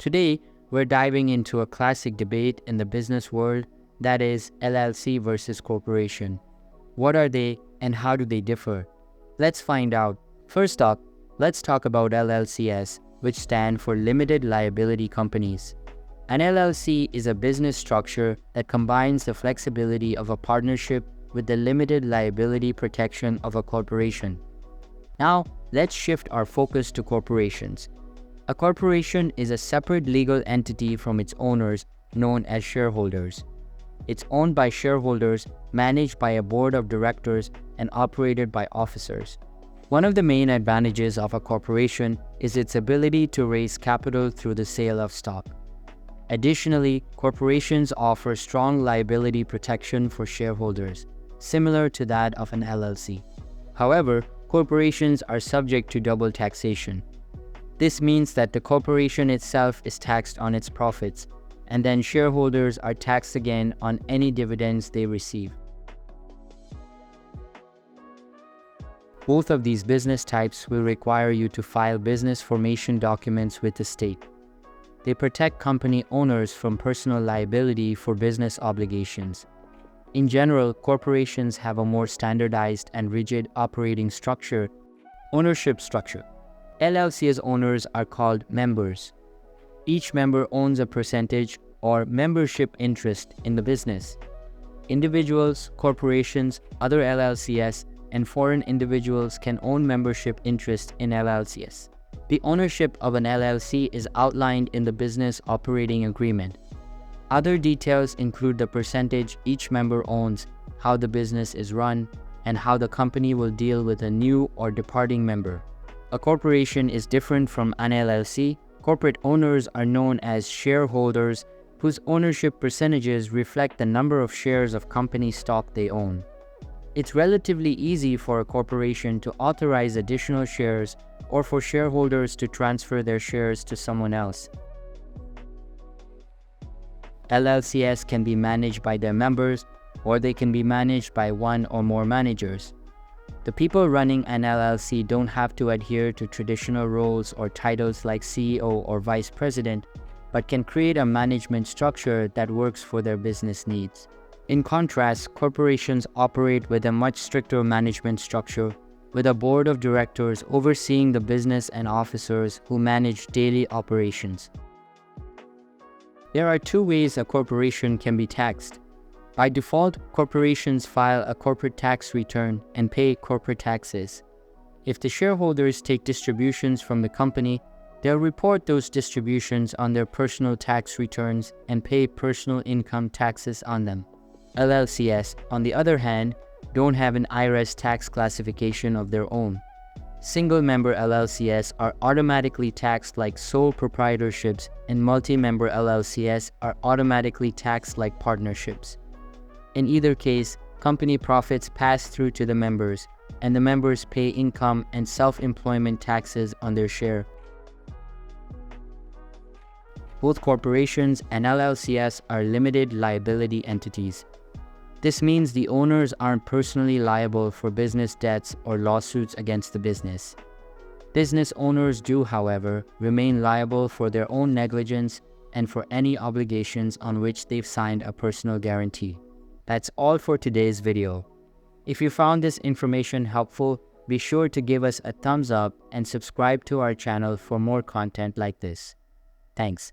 Today, we're diving into a classic debate in the business world, that is LLC versus corporation. What are they and how do they differ? Let's find out. First up, let's talk about LLCs, which stand for Limited Liability Companies. An LLC is a business structure that combines the flexibility of a partnership with the limited liability protection of a corporation. Now, let's shift our focus to corporations. A corporation is a separate legal entity from its owners, known as shareholders. It's owned by shareholders, managed by a board of directors, and operated by officers. One of the main advantages of a corporation is its ability to raise capital through the sale of stock. Additionally, corporations offer strong liability protection for shareholders, similar to that of an LLC. However, corporations are subject to double taxation. This means that the corporation itself is taxed on its profits, and then shareholders are taxed again on any dividends they receive. Both of these business types will require you to file business formation documents with the state. They protect company owners from personal liability for business obligations. In general, corporations have a more standardized and rigid operating structure. Ownership structure. LLC's owners are called members. Each member owns a percentage or membership interest in the business. Individuals, corporations, other LLCs, and foreign individuals can own membership interest in LLCs. The ownership of an LLC is outlined in the business operating agreement. Other details include the percentage each member owns, how the business is run, and how the company will deal with a new or departing member. A corporation is different from an LLC. Corporate owners are known as shareholders, whose ownership percentages reflect the number of shares of company stock they own. It's relatively easy for a corporation to authorize additional shares or for shareholders to transfer their shares to someone else. LLCs can be managed by their members, or they can be managed by one or more managers. The people running an LLC don't have to adhere to traditional roles or titles like CEO or vice president, but can create a management structure that works for their business needs. In contrast, corporations operate with a much stricter management structure, with a board of directors overseeing the business and officers who manage daily operations. There are two ways a corporation can be taxed. By default, corporations file a corporate tax return and pay corporate taxes. If the shareholders take distributions from the company, they'll report those distributions on their personal tax returns and pay personal income taxes on them. LLCs, on the other hand, don't have an IRS tax classification of their own. Single-member LLCs are automatically taxed like sole proprietorships, and multi-member LLCs are automatically taxed like partnerships. In either case, company profits pass through to the members, and the members pay income and self-employment taxes on their share. Both corporations and LLCs are limited liability entities. This means the owners aren't personally liable for business debts or lawsuits against the business. Business owners do, however, remain liable for their own negligence and for any obligations on which they've signed a personal guarantee. That's all for today's video. If you found this information helpful, be sure to give us a thumbs up and subscribe to our channel for more content like this. Thanks.